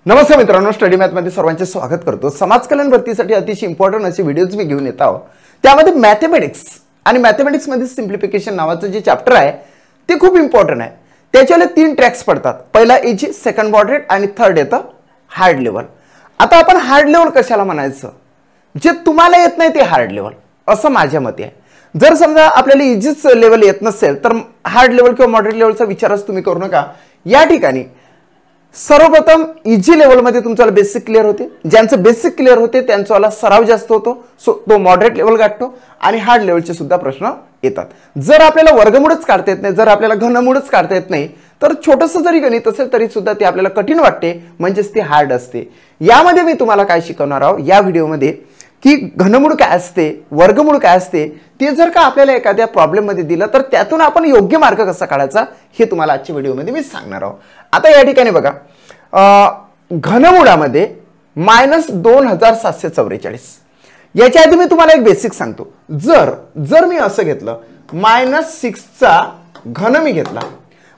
नमस्कार मित्रांनो, study math मध्ये सर्वांचे स्वागत करतो। समाज कल्याण भरतीसाठी अतिशय इम्पॉर्टंट असे व्हिडिओज मी घेऊन येत आहोत। त्यामध्ये मॅथमॅटिक्स आणि मॅथमॅटिक्स मध्ये सिम्प्लिफिकेशन नावाचं जे चॅप्टर आहे ते खूप इम्पॉर्टंट आहे। त्याच्याले 3 ट्रॅक्स पडतात। पहिला इजी, सेकंड मॉडरेट आणि थर्ड येतं हार्ड लेवल। आता आपण हार्ड लेवल कशाला म्हणायचं? जे तुम्हाला येत नाही ते हार्ड लेवल असं माझ्या मते आहे। जर समजा आपल्याला इजीच लेवल येत नसेल तर हार्ड लेवल किंवा मॉडरेट लेवलचा विचारच तुम्ही करू नका। या ठिकाणी सर्वप्रथम इजी लेवल मध्ये तुमचा बेसिक क्लियर होते। ज्यांचं बेसिक क्लियर होते त्यांचा सराव जास्त होतो, सो तो मॉडरेट लेवल गाठतो आणि हार्ड लेवलचे सुद्धा प्रश्न येतात। जर आपल्याला वर्गमूळच काढता येत नाही, जर आपल्याला घनमूळच काढता येत नाही तर छोटंसं जरी गणित असेल तरी सुद्धा ते आपल्याला कठीण वाटते, म्हणजेच ते हार्ड असते। यामध्ये मी तुम्हाला काय शिकवणार आहोत या व्हिडिओमध्ये की घनमूळ काय असते, वर्गमूळ काय असते, ते जर का आपल्याला एखाद्या प्रॉब्लेम मध्ये दिलं तर त्यातून आपण योग्य मार्ग कसा काढायचा हे तुम्हाला आजच्या व्हिडिओमध्ये मी सांगणार आहोत। आता या ठिकाणी बघा, घनमूळामध्ये -2744, याच्या आधी मी तुम्हाला एक बेसिक सांगतो। जर मी असं घेतलं -6 चा घन मी घेतला,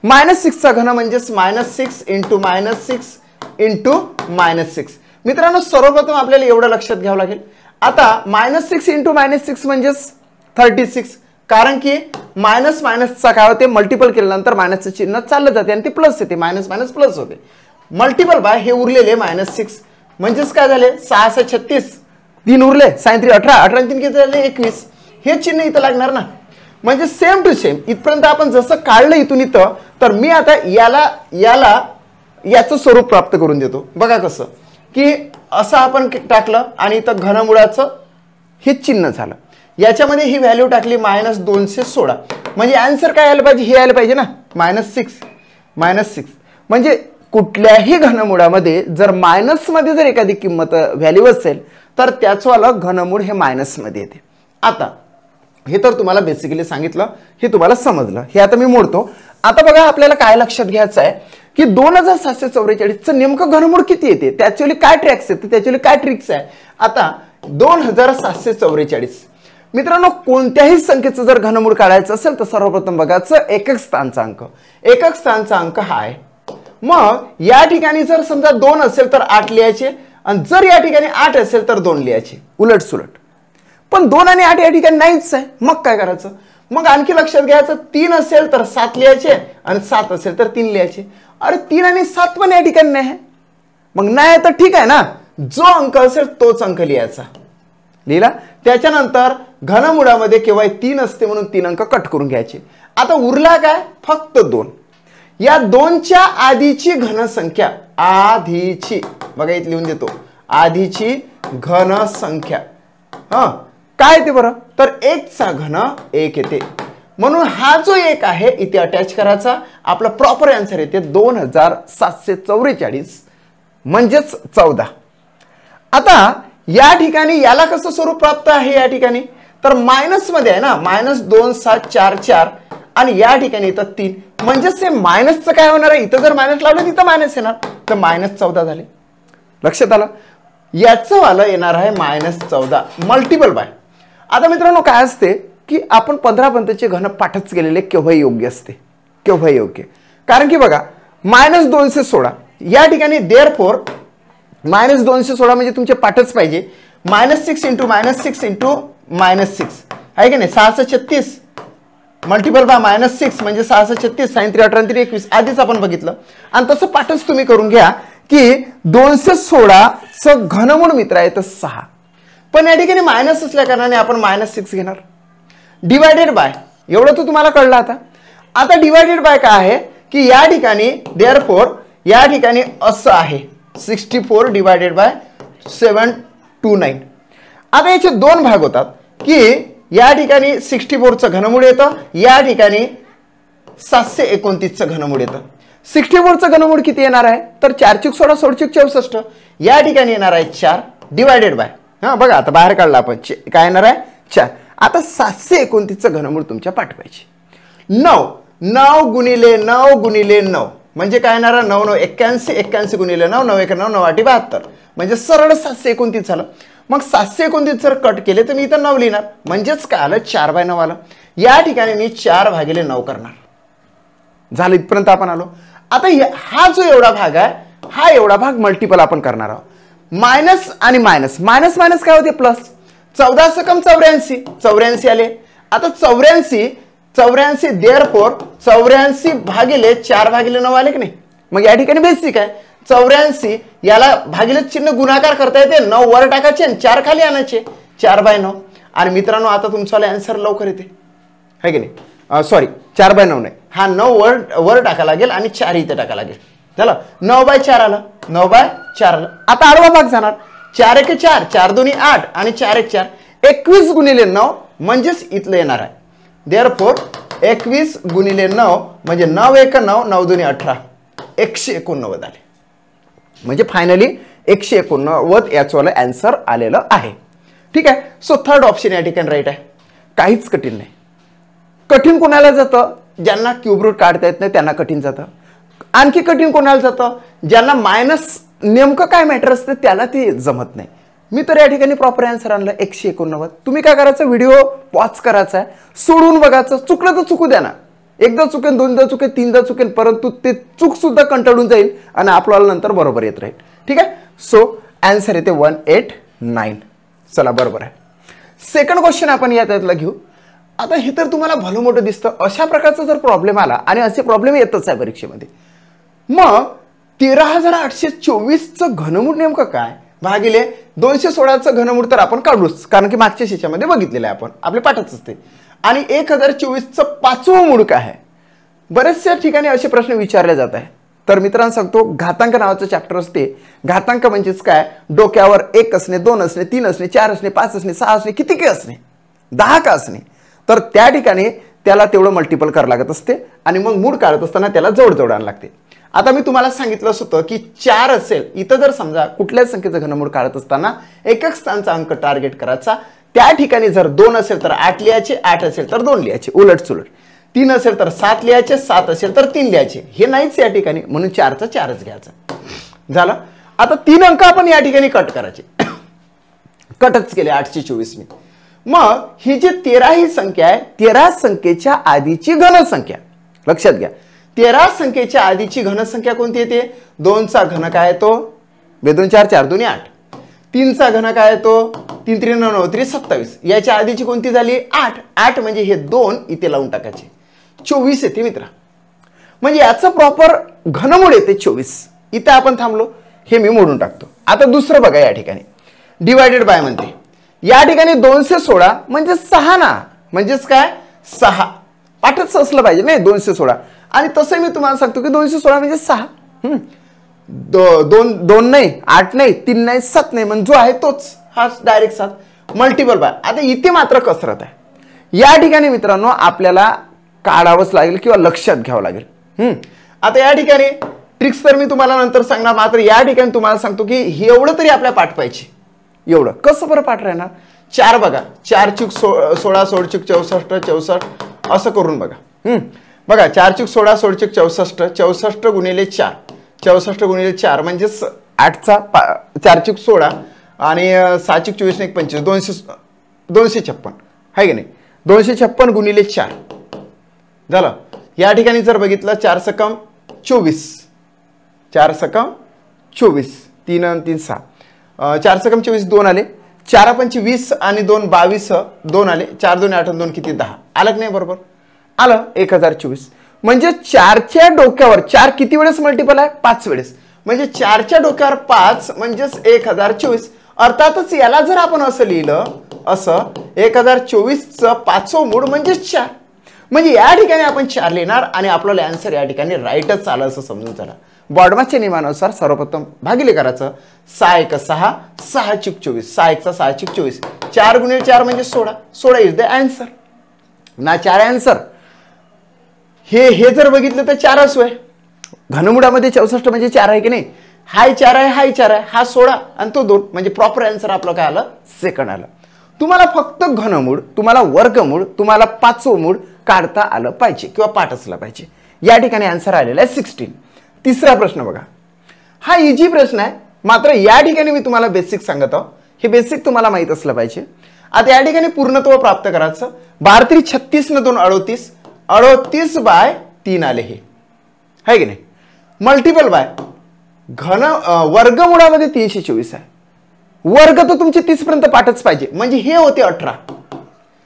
-6 चा घन म्हणजे -6 × -6 × -6। मित्रांनो सर्वप्रथम आपल्याला एवढं लक्षात घ्यावं लागेल। आता -6 × -6 म्हणजे 36, कारण की मायनस मायनसचा काय होते, मल्टिपल केल्यानंतर मायनसचं चिन्ह चाललं जाते आणि ते प्लस येते, मायनस मायनस प्लस होते। मल्टिपल बाय हे उरलेले -6 म्हणजेच काय झाले, 6 × 36, 3 उरले, 6 × 3 18, 18 × 3 किती झाले 21, हे चिन्ह इथं लागणार ना। म्हणजे सेम टू सेम इथपर्यंत आपण जसं काढलं इथून इथं, तर मी आता याचं स्वरूप प्राप्त करून देतो। बघा कसं की असं आपण टाकलं आणि इथं घनमुळाचं हे चिन्ह झालं, याच्यामध्ये ही व्हॅल्यू टाकली -216, म्हणजे आन्सर काय आलं पाहिजे, हे आलं पाहिजे ना -6 म्हणजे कुठल्याही घनमुळामध्ये जर मायनस मध्ये जर एखादी किंमत व्हॅल्यू असेल तर त्याचं वालं घनमूळ हे मायनस मध्ये येते। आता हे तर तुम्हाला बेसिकली सांगितलं, हे तुम्हाला समजलं, हे आता मी मोडतो। आता बघा आपल्याला काय लक्षात घ्यायचं आहे की 2744 चं नेमकं घनमूळ किती येते, त्याच्याली काय ट्रॅक्स येते, त्याच्याली काय ट्रिक्स आहे। आता 2744 मित्रांनो कोणत्याही संख्येचं जर घनमूळ काढायचं असेल तर सर्वप्रथम बघायचं एकक स्थानचा अंक हा आहे। मग या ठिकाणी जर समजा 2 असेल तर 8 लिहायचे आणि जर या ठिकाणी 8 असेल तर 2 लिहायचे, उलट सुलट। पण 2 आणि 8 या ठिकाणी नाहीच आहे, मग काय करायचं, मग आणखी लक्षात घ्यायचं 3 असेल तर 7 लिहायचे आणि 7 असेल तर 3 लिहायचे। अरे 3 आणि 7 पण या ठिकाणी नाही आहे, मग नाही तर ठीक आहे ना, जो अंक असेल तोच अंक लिहायचा, लिहिला। त्याच्यानंतर घनमुळामध्ये केवळ 3 असते म्हणून 3 अंक कट करून घ्यायचे। आता उरला काय, फक्त 2। या 2च्या आधीची घनसंख्या, आधीची बघा इथे लिहून देतो, आधीची घनसंख्या काय येते बरं, तर 1 चा घन 1 येते, म्हणून हा जो 1 आहे इथे अटॅच करायचा। आपला प्रॉपर आन्सर येते 2744 म्हणजेच 14। आता या ठिकाणी याला कसं स्वरूप प्राप्त आहे, या ठिकाणी तर मायनस मध्ये आहे ना, -2744 आणि या ठिकाणी इथं 3, म्हणजेच ते मायनसचं काय होणार आहे, इथं जर मायनस लावलं तिथं मायनस येणार, तर -14 झाले। लक्षात आलं, याचं वाला येणार आहे -14 मल्टिपल बाय। आता मित्रांनो काय असते की आपण 15 पर्यंतचे घन पाठच केलेले केव्हा योग्य असते, केव्हा योग्य, कारण की बघा -216 या ठिकाणी देअरफॉर -216 म्हणजे तुमचे पाठच पाहिजे, -6 × -6 × -6 आहे की नाही, 6 × 36 मल्टिपल बाय -6 म्हणजे 6 × 36, 6 × 3 18 × 3 21 आधीच आपण बघितलं। आणि तसं पाठच तुम्ही करून घ्या की 216 चं घनमूळ मित्र आहे तर 6, पण या ठिकाणी मायनस असल्या कारणाने आपण -6 घेणार, डिवायडेड बाय, एवढं तर तुम्हाला कळलं। आता डिवायडेड बाय काय आहे की या ठिकाणी देअरफॉर या ठिकाणी असं आहे 64 डिवायडेड बाय 729। आता याचे 2 भाग होतात की या ठिकाणी 64 चं घनमूळ येतं, या ठिकाणी 729 चं घनमूळ येतं। 64 चं घनमूळ किती येणार आहे, तर 4 × 16 16 × 64, या ठिकाणी येणार आहे 4 डिवायडेड बाय, बघा आता बाहेर काढला आपण, काय येणार आहे 4। आता 729 चं घनमूळ तुमच्या पाठवायचे। 9 × 9 म्हणजे काय येणार, 9 9 81, 81 × 9 9 1 9 9 8 72, म्हणजे सरळ 729 झालं। मग 729 जर कट केले तर मी इथं 9 लिहिणार, म्हणजेच काय आलं 4/9 आलं। या ठिकाणी मी 4/9 करणार, झालं, इथपर्यंत आपण आलो। आता हा जो एवढा भाग आहे हा एवढा भाग मल्टिपल आपण करणार आहोत. मायनस आणि मायनस मायनस मायनस काय होते प्लस. 14 सकम 84 84 आले. आता 84 देअरफॉर 84 भागिले 4 भागिले 9 आले की नाही. मग या ठिकाणी बेसिक आहे 84 याला भागिले चिन्ह गुणाकार करता येते. 9 वर टाकायचे आणि 4 खाली आणायचे 4/9. आणि मित्रांनो आता तुमचा आन्सर लवकर येते है की नाही. सॉरी 4/9 नाही, हा 9 वर टाका लागेल आणि 4 इथे टाका लागेल. झालं 9/4 आलं 9/4 आलं. आता आडवा भाग जाणार 4 1 4 4 2 8 आणि 4 1 4 21 गुणिले 9 म्हणजेच इथलं येणार आहे. देअरफॉर 21 गुणिले 9 म्हणजे 9 1 9 9 2 18 189 आले. म्हणजे फायनली 189 याचं आन्सर आलेलं आहे. ठीक आहे. सो थर्ड ऑप्शन या ठिकाणी राईट आहे. काहीच कठीण नाही. कठीण कोणाला जातं ज्यांना क्यूब रूट काढता येत नाही त्यांना कठीण जातं. आणखी कठीण कोणाला जातं ज्यांना मायनस नेमकं काय मॅटर असतं त्याला ते जमत नाही. मी तर या ठिकाणी प्रॉपर आन्सर आणलं 189. तुम्ही काय करायचं व्हिडिओ वॉच करायचा आहे, सोडून बघायचं, चुकलं तर चुकू द्या ना. एकदा चुकेन दोनदा चुकेन तीनदा चुकेन परंतु ते चूक सुद्धा कंटाळून जाईल आणि आपल्याला नंतर बरोबर येत राहील. ठीक आहे. सो आन्सर येते 189. चला बरोबर आहे. सेकंड क्वेश्चन आपण यातला घेऊ. आता हे तर तुम्हाला भलं मोठं दिसतं. अशा प्रकारचा जर प्रॉब्लेम आला आणि असे प्रॉब्लेम येतच आहे परीक्षेमध्ये, मग 13,824चं घनमूळ नेमकं काय भागिले 216चं घनमूळ तर आपण काढूच कारण की मागच्या शिक्षामध्ये बघितलेलं आहे आपण आपले पाठच असते. आणि 1024चं पाचवं मूळ काय आहे. बरेचशा ठिकाणी असे प्रश्न विचारले जात आहे. तर मित्रांनो सांगतो घातांक नावाचं चॅप्टर असते. घातांक म्हणजेच काय डोक्यावर 1 असणे 2 असणे 3 असणे 4 असणे 5 असणे 6 असणे किती काय असणे 10 का असणे. तर त्या ठिकाणी त्याला तेवढं मल्टिपल करावं लागत असते आणि मग मूळ काढत असताना त्याला जोड आणावं लागते. आता मी तुम्हाला सांगितलंच होतं की 4 असेल इथं जर समजा कुठल्याच संख्येचं घनमूळ काढत असताना एकक स्थानचा अंक टार्गेट करायचा. त्या ठिकाणी जर 2 असेल तर 8 लिहायचे, 8 असेल तर 2 लिहायचे, उलट सुलट. 3 असेल तर 7 लिहायचे, 7 असेल तर 3 लिहायचे. हे नाहीच या ठिकाणी म्हणून 4चा 4च घ्यायचा. झालं. आता 3 अंक आपण या ठिकाणी कट करायचे. कटच केले 824 मी. मग ही जी 13 ही संख्या आहे 13 संख्येच्या आधीची घनसंख्या लक्षात घ्या. 13 संख्येच्या आधीची घनसंख्या कोणती येते. 2चा घन काय येतो 2 4 4 2 8. 3चा घन काय येतो 3 3 9 9 3 27. याच्या आधीची कोणती झाली 8. 8 म्हणजे हे 2 इथे लावून टाकायचे 24 येते मित्रा. म्हणजे याचं प्रॉपर घनमूळ येते 24. इथे आपण थांबलो हे मी मोडून टाकतो. आता दुसरं बघा या ठिकाणी डिवायडेड बाय म्हणते. या ठिकाणी 216 म्हणजे 6 ना म्हणजेच काय 6 पाठच असलं पाहिजे नाही 216. आणि तसं मी तुम्हाला सांगतो की 216 म्हणजे 6. 2 नाही 8 नाही 3 नाही 7 नाही म्हणजे जो आहे तोच हा डायरेक्ट 7 मल्टिपल बाय. आता इथे मात्र कसरत आहे. या ठिकाणी मित्रांनो आपल्याला काढावंच लागेल किंवा लक्षात घ्यावं लागेल. आता या ठिकाणी ट्रिक्स तर मी तुम्हाला नंतर सांगणार. मात्र या ठिकाणी तुम्हाला सांगतो की एवढं तरी आपल्या पाठ पाहिजे. एवढं कसं बरं पाठ राहणार. 4 बघा 4 चूक 16 16 चूक 64 64 असं करून बघा. बघा 4 चूक 16 16 चूक 64 64 गुणिले 4 64 गुणिले 4 म्हणजे 8चा 4 चूक 16 आणि 6 चूक 24 1 25 256 आहे की नाही. 256 गुणिले 4 झालं. या ठिकाणी जर बघितलं 4 सकम 24 4 सकम 24 3 आणि 3 6 4 सकम 24 2 आले. 4 पंच 20 आणि 2 22 2 आले. 4 2 8 2 किती 10 आलं की नाही बरोबर आलं 1024. म्हणजे 4च्या डोक्यावर 4 किती वेळेस मल्टिपल आहे 5 वेळेस. म्हणजे 4च्या डोक्यावर 5 म्हणजेच 1024. अर्थातच याला जर आपण असं लिहिलं असं 1024चं पाचवं मूळ म्हणजेच 4. म्हणजे या ठिकाणी आपण 4 लिहिणार आणि आपल्याला आन्सर या ठिकाणी राईटच आलं असं समजून चला. बॉडमाच्या नियमानुसार सर्वप्रथम भागिले करायचं 6 1 6 6 चूक 24 6 1 6 चूक 24 4 गुणिले 4 म्हणजे 16 16 इज द आन्सर ना 4 आन्सर. हे जर बघितलं तर 4च आहे. घनमुळामध्ये 64 म्हणजे 4 आहे की नाही. हाय 4 आहे हाय 4 आहे हा 16 आणि तो 2 म्हणजे प्रॉपर आन्सर आपलं काय आलं सेकंड आलं. तुम्हाला फक्त घनमूळ तुम्हाला वर्गमूळ तुम्हाला पाचवं मूळ काढता आलं पाहिजे किंवा पाठ असला पाहिजे. या ठिकाणी आन्सर आलेला आहे 16. तिसरा प्रश्न बघा. हा इजी प्रश्न आहे मात्र या ठिकाणी मी तुम्हाला बेसिक सांगत आहो. हे बेसिक तुम्हाला माहित असलं पाहिजे. आता या ठिकाणी पूर्णत्व प्राप्त करायचं 12 36 न 2 38 38 बाय 3 आले हे आहे की नाही. मल्टिपल बाय वर्गमुळामध्ये 324 आहे. वर्ग तर तुमचे 30 पर्यंत पाठच पाहिजे. म्हणजे हे होते 18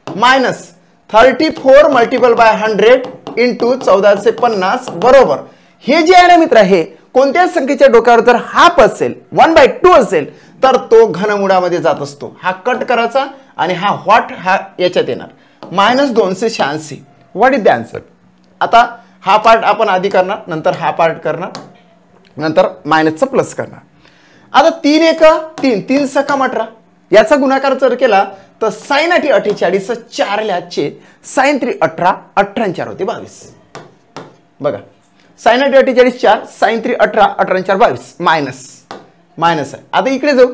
मायनस 34 मल्टिपल बाय 100 इंटू 1450 बरोबर. हे जे आहे ना मित्र, हे कोणत्या संख्येच्या डोक्यावर जर हाफ असेल 1/2 असेल तर तो घनमुळामध्ये जात असतो. हा कट करायचा आणि हा व्हॉट हा याच्यात येणार -286. What is the answer. आता हा पार्ट आपण आधी करणार, नंतर हा पार्ट करणार, नंतर मायनसचा प्लस करणार. आता 3 1 3 3 6 18 याचा गुणाकार जर केला तर sin 8 48 4 ल्याचे sin 3 18 18 4 होते 22. बघा sin 8 48 4 sin 3 18 18 4 22 मायनस मायनस आहे. आता इकडे जाऊ.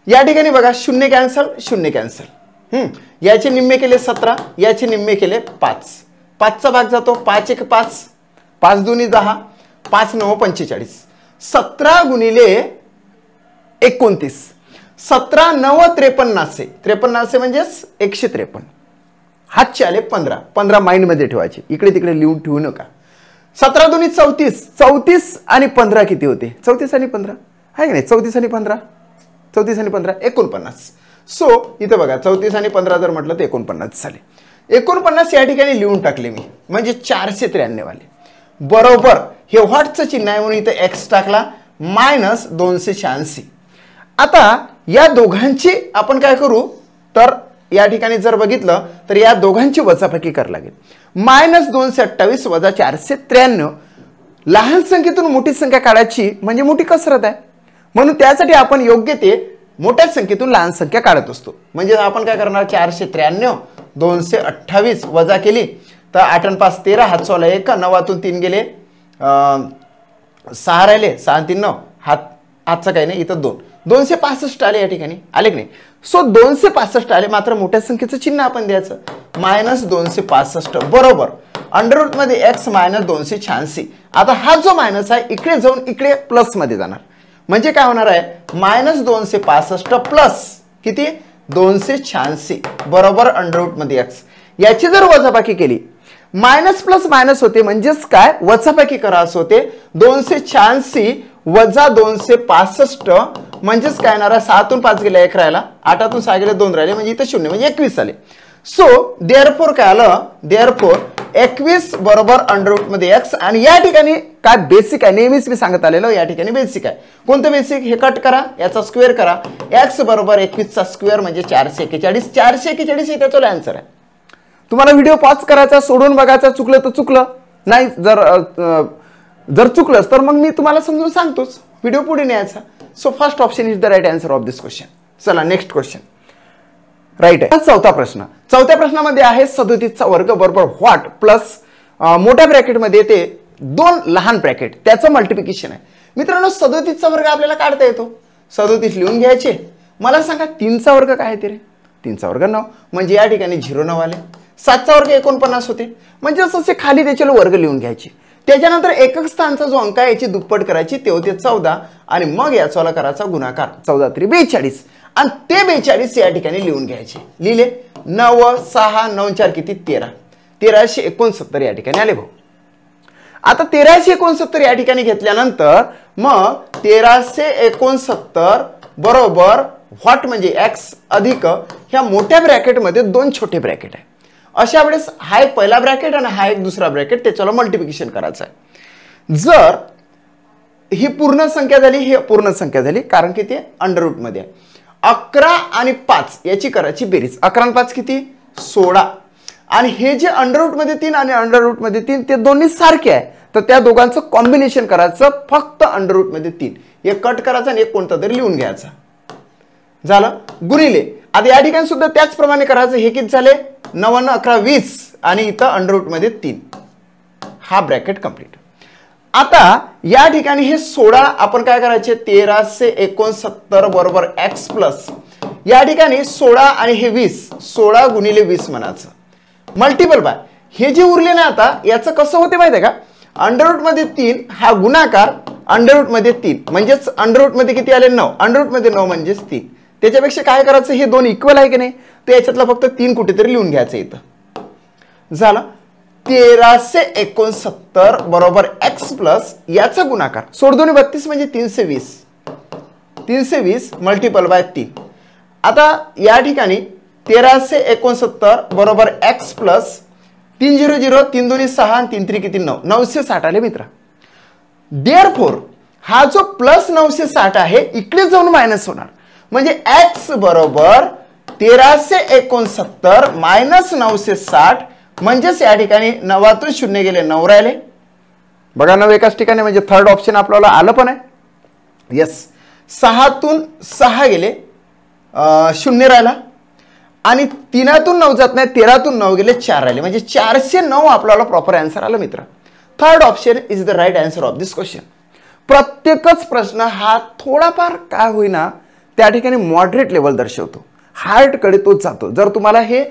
या ठिकाणी बघा 0 कॅन्सल 0 कॅन्सल. याचे निम्मे केले 17, याचे निम्मे केले 5. 5चा भाग जातो 5 1 5 5 2 10 5 9 45. 17 गुणिले 29 17 9 53. 53 म्हणजेच 153. हातचे आले 15. 15 माइंड मध्ये ठेवायचे, इकडे तिकडे लिहून ठेवू नका. 17 2 34. 34 आणि 15 किती होते? 34 आणि 15 आहे की नाही? 34 आणि 15 34 आणि 15 49. सो इथं बघा 34 आणि 15 जर म्हटलं तर 49 झाले. 49 या ठिकाणी लिहून टाकले मी, म्हणजे 493 वाले बरोबर. हे व्हॉटचं चिन्ह आहे म्हणून इथं एक्स टाकला -286. आता या दोघांची आपण काय करू तर या ठिकाणी जर बघितलं तर या दोघांची वजाबाकी करावी लागेल. -228 वजा 493. लहान संख्येतून मोठी संख्या काढायची म्हणजे मोठी कसरत आहे, म्हणून त्यासाठी आपण योग्य ते मोठ्या संख्येतून लहान संख्या काढत असतो. म्हणजे आपण काय करणार 493 228 वजा केली तर 8 आणि 5 13 हात 16 1 9 3 गेले 6 राहिले 6 3 9 हातचा काही नाही इथं 2 265 आले या ठिकाणी आले की नाही. सो 265 आले, मात्र मोठ्या संख्येचं चिन्ह आपण द्यायचं -265 बरोबर. अंडररूट मध्ये x -286. आता हा जो मायनस आहे इकडे जाऊन इकडे प्लस मध्ये जाणार, म्हणजे काय होणार आहे -265 प्लस किती 286 बरोबर अंडररूट मध्ये x. याची जर वजाबाकी केली मायनस प्लस मायनस होते, म्हणजेच काय वजाबाकी करा असं होते. 286 वजा 265 म्हणजेच काय येणार 7 5 गेले 1 राहिला, 8 6 गेले 2 राहिले, म्हणजे इथं 0 म्हणजे 21 आले. सो देअरफॉर काय आलं, देअरफॉर 21 बरोबर अंडररूट मध्ये x. आणि या ठिकाणी काय बेसिक आहे, नेहमीच मी सांगत आलेलो या ठिकाणी बेसिक आहे. कोणतं बेसिक? हे कट करा, याचा स्क्वेअर करा. x बरोबर 21 चा स्क्वेअर म्हणजे 441. 441 हे त्याचा आन्सर आहे. तुम्हाला व्हिडिओ पॉज करायचा, सोडून बघायचा, चुकलं तर चुकलं, नाही जर चुकलंच तर मग मी तुम्हाला समजून सांगतोच, व्हिडिओ पुढे न्यायचा. So first option is the right answer of this question. चला नेक्स्ट क्वेश्चन राईट आहे. चौथा प्रश्न. चौथ्या प्रश्नामध्ये आहे 37चा वर्ग बरोबर व्हॉट प्लस मोठ्या ब्रॅकेटमध्ये ते 2 लहान ब्रॅकेट त्याचं मल्टिप्लिकेशन आहे. मित्रांनो 37चा वर्ग आपल्याला काढता येतो. 37 लिहून घ्यायचे. मला सांगा 3चा वर्ग काय आहे रे? 3चा वर्ग 9, म्हणजे या ठिकाणी 0 9 आले. 7चा वर्ग 49 होते, म्हणजे असे खाली त्याचे वर्ग लिहून घ्यायचे. त्याच्यानंतर एकक स्थानचा जो अंक आहे याची दुप्पट करायची, ते होते 14 आणि मग याचा करायचा गुणाकार 14 3 42 आणि ते 42 या ठिकाणी लिहून घ्यायचे. लिहिले 9 6 9 4 किती 13 1369 या ठिकाणी आले भाऊ. आता 1369 या ठिकाणी घेतल्यानंतर मग 1369 बरोबर व्हॉट म्हणजे x अधिक ह्या मोठ्या ब्रॅकेटमध्ये 2 छोटे ब्रॅकेट आहे. अशा वेळेस हा एक पहिला ब्रॅकेट आणि हा एक दुसरा ब्रॅकेट त्याच्याला मल्टिप्लिकेशन करायचं आहे. जर ही पूर्ण संख्या झाली, ही पूर्ण संख्या झाली, कारण की ते अंडररूट मध्ये आहे. 11 आणि 5 याची करायची बेरीज. 11 आणि 5 किती 16 आणि हे जे अंडररूट मध्ये 3 आणि अंडररूट मध्ये 3 ते दोन्ही सारखे आहे, तर त्या दोघांचं कॉम्बिनेशन करायचं. फक्त अंडररूट मध्ये 3 एक कट करायचा आणि एक कोणता तरी लिहून घ्यायचा. झालं गुणिले. आता या ठिकाणी सुद्धा त्याचप्रमाणे करायचं. हे किती झाले 9 11 20 आणि इथं अंडररूट मध्ये 3. हा ब्रॅकेट कंप्लीट. आता या ठिकाणी हे 16 आपण काय करायचे 1369 बरोबर x प्लस या ठिकाणी 16 आणि हे 20 16 गुणिले 20 म्हणायचं मल्टिपल बाय. हे जे उरले ना आता याचं कसं होते माहिती आहे का, अंडररूट मध्ये 3 हा गुणाकार अंडररूट मध्ये 3 म्हणजेच अंडररूट मध्ये किती आले 9 अंडररूट मध्ये 9 म्हणजेच 3. त्याच्यापेक्षा काय करायचं, हे दोन इक्वल आहे की नाही, तर याच्यातला फक्त 3 कुठेतरी लिहून घ्यायचं इथं. झालं 1369 बरोबर x प्लस याचा गुणाकार, सोड दोन्ही 32 म्हणजे 320 मल्टिपल बाय 3. आता या ठिकाणी 1369 बरोबर x प्लस 300 3 दोन्ही 6 आणि 3 3 किती 9, 960 आले मित्र. देअरफॉर हा जो प्लस 960 आहे इकडे जाऊन मायनस होणार, म्हणजे x बरोबर 1369 मायनस 960, म्हणजेच या ठिकाणी 9तून 0 गेले 9 राहिले. बघा 9 एकाच ठिकाणी, म्हणजे थर्ड ऑप्शन आपल्याला आलं पण आहे. येस, 6तून 6 गेले 0 राहिला, आणि 3तून 9 जात नाही, 13तून 9 गेले 4 राहिले, म्हणजे 409 आपल्याला प्रॉपर आन्सर आलं मित्र. Third option is the right answer of this question. प्रत्येकच प्रश्न हा थोडाफार काय होईना त्या ठिकाणी मॉडरेट लेवल दर्शवतो, हार्ड कडे तोच जातो. जर तुम्हाला हे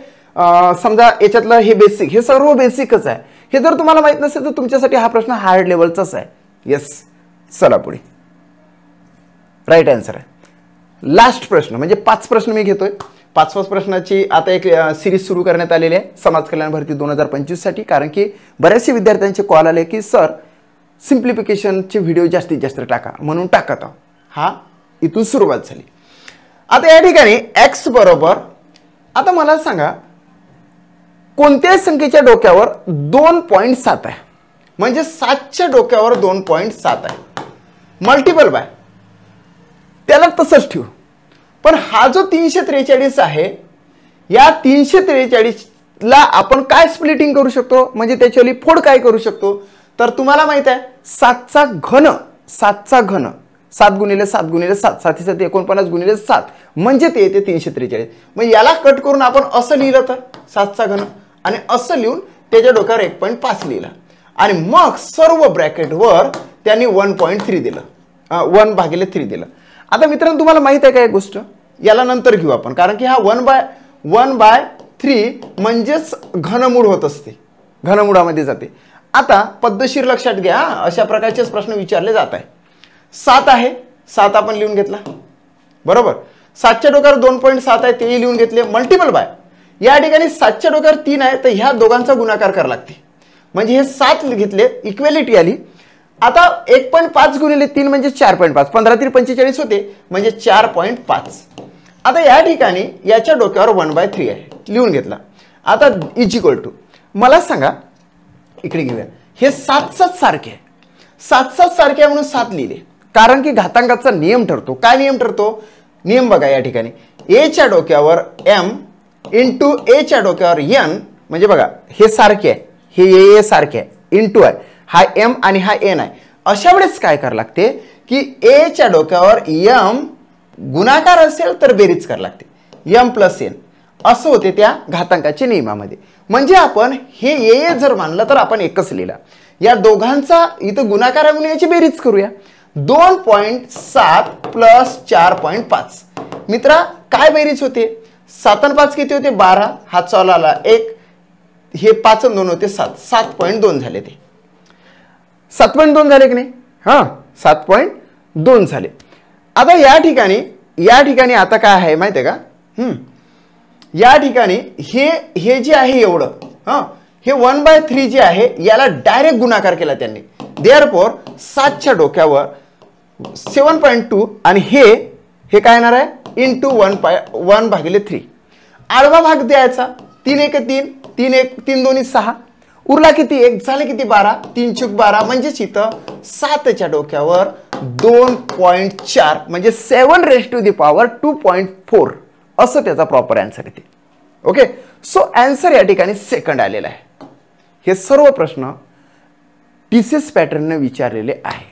समजा याच्यातलं हे बेसिक, हे सर्व बेसिकच आहे, हे जर तुम्हाला माहित नसेल तर तुमच्यासाठी हा प्रश्न हार्ड लेवलचाच आहे. येस, चला पुढे. राईट आन्सर आहे. लास्ट प्रश्न म्हणजे 5 प्रश्न मी घेतोय. 5व्या प्रश्नाची आता एक सिरीज सुरू करण्यात आलेली आहे समाज कल्याण भरती 2025 साठी, कारण की बऱ्याचशा विद्यार्थ्यांचे कॉल आले की सर सिम्प्लिफिकेशनचे व्हिडिओ जास्तीत जास्त टाका, म्हणून टाकत आहोत. हा इथून सुरुवात झाली. आता या ठिकाणी x बरोबर, आता मला सांगा कोणत्याही संख्येच्या डोक्यावर 2.7 आहे, म्हणजे 7च्या डोक्यावर 2.7 आहे, मल्टिपल बाय, त्याला तसंच ठेवू. पण हा जो 343 आहे, या 343ला आपण काय स्प्लिटिंग करू शकतो, म्हणजे त्याच्याली फोड काय करू शकतो, तर तुम्हाला माहित आहे 7चा घन, 7चा घन 7 गुणिले 7 गुणिले 7, 7 7 49 गुणिले 7, म्हणजे ते येते 343. मग याला कट करून आपण असं लिहिलं तर 7चा घन, आणि असं लिहून त्याच्या डोक्यावर 1.5 लिहिला, आणि मग सर्व ब्रॅकेटवर त्यांनी 1.3 दिलं, 1/3 दिलं. आता मित्रांनो तुम्हाला माहित आहे का एक गोष्ट, याला नंतर घेऊ आपण, कारण की हा 1/3 म्हणजेच घनमूळ होत असते, घनमुळामध्ये जाते. आता पद्धतशीर लक्षात घ्या, अशा प्रकारचेच प्रश्न विचारले जात आहे. 7 आहे, 7 आपण लिहून घेतला बरोबर, 7च्या डोक्यावर 2.7 आहे तेही लिहून घेतले, मल्टिपल बाय. या ठिकाणी 7च्या डोक्यावर 3 आहे, तर ह्या दोघांचा गुणाकार करावा लागते, म्हणजे हे 7 घेतले, इक्वेलिटी आली. आता 1.5 गुणिले 3 म्हणजे 4.5, 15 3 45 होते, म्हणजे 4.5. आता या ठिकाणी याच्या डोक्यावर 1/3 आहे, लिहून घेतला. आता इज इक्वल टू, मला सांगा इकडे घेऊया, हे 7 सारखे आहे, 7 सारखे आहे म्हणून 7 लिहिले, कारण की घातांकाचा नियम ठरतो. काय नियम ठरतो, नियम बघा या ठिकाणी, ए च्या डोक्यावर m इंटू ए च्या डोक्यावर n, म्हणजे बघा हे सारखे आहे, हे ए सारखे आहे, इंटू आहे, हा m आणि हा n आहे. अशा वेळेस काय करावं लागते की ए च्या डोक्यावर m गुणाकार असेल तर बेरीज करावी लागते, m प्लस n असं होते त्या घातांकाच्या नियमामध्ये. म्हणजे आपण हे ए जर मानलं तर आपण एकच लिहिला, या दोघांचा इथं गुणाकार आहे म्हणून याची बेरीज करूया. 2.7 प्लस 4.5 मित्रा काय बेरीज होते, 7 आणि 5 किती होते 12, हा चौला आला 1, हे 5 आणि 2 होते 7, 7.2 झाले, ते 7.2 झाले की नाही, हा 7.2 झाले. आता या ठिकाणी आता काय आहे माहिती आहे का, या ठिकाणी हे जे आहे एवढं, हे 1/3 जे आहे याला डायरेक्ट गुणाकार केला त्यांनी. देअरफॉर 7च्या डोक्यावर 7.2 आणि हे काय येणार आहे इंटू 1/3. आडवा भाग द्यायचा, 3 1 3, 3 1 3 2 6, उरला किती 1 झाले किती 12, 3 चूक 12, म्हणजेच इथं 7च्या डोक्यावर 2.4 म्हणजे 7^2 असं त्याचा प्रॉपर आन्सर येते. ओके, सो आन्सर या ठिकाणी सेकंड आलेला आहे. हे सर्व प्रश्न TCS पॅटर्नने विचारलेले आहे.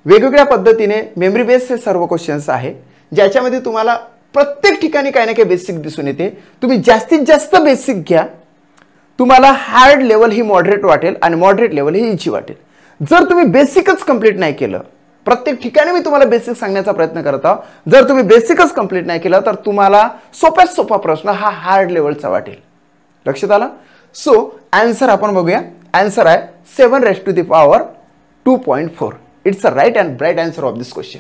वेगवेगळ्या पद्धतीने मेमरी बेस्ड हे सर्व क्वेश्चन्स आहे, ज्याच्यामध्ये तुम्हाला प्रत्येक ठिकाणी काही ना काही बेसिक दिसून येते. तुम्ही जास्तीत जास्त बेसिक घ्या, तुम्हाला हार्ड लेवल ही मॉडरेट वाटेल आणि मॉडरेट लेवल ही इझी वाटेल. जर तुम्ही बेसिकच कंप्लीट नाही केलं, प्रत्येक ठिकाणी मी तुम्हाला बेसिक सांगण्याचा प्रयत्न करत आहे, जर तुम्ही बेसिकच कंप्लीट नाही केलं तर तुम्हाला सोप्यात सोपा प्रश्न हा हार्ड लेवलचा वाटेल. लक्षात आलं. सो आन्सर आपण बघूया. आन्सर आहे 7^2.4. It's a right and bright answer of this question.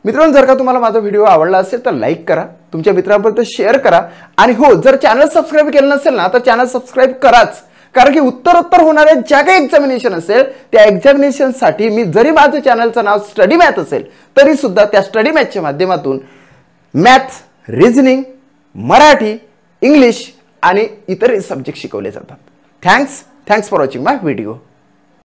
मित्रांनो, जर का तुम्हाला माझा व्हिडिओ आवडला असेल तर लाईक करा, तुमच्या मित्रांपर्यंत शेअर करा, आणि हो जर चॅनल सबस्क्राईब केलं नसेल ना तर चॅनल सबस्क्राईब कराच, कारण की उत्तरोत्तर होणाऱ्या ज्या काही एक्झामिनेशन असेल त्या एक्झामिनेशनसाठी मी जरी माझं चॅनलचं नाव स्टडी मॅथ असेल तरी सुद्धा त्या स्टडी मॅथच्या माध्यमातून मॅथ्स, रिझनिंग, मराठी, इंग्लिश आणि इतर सब्जेक्ट शिकवले जातात. Thanks for watching my video.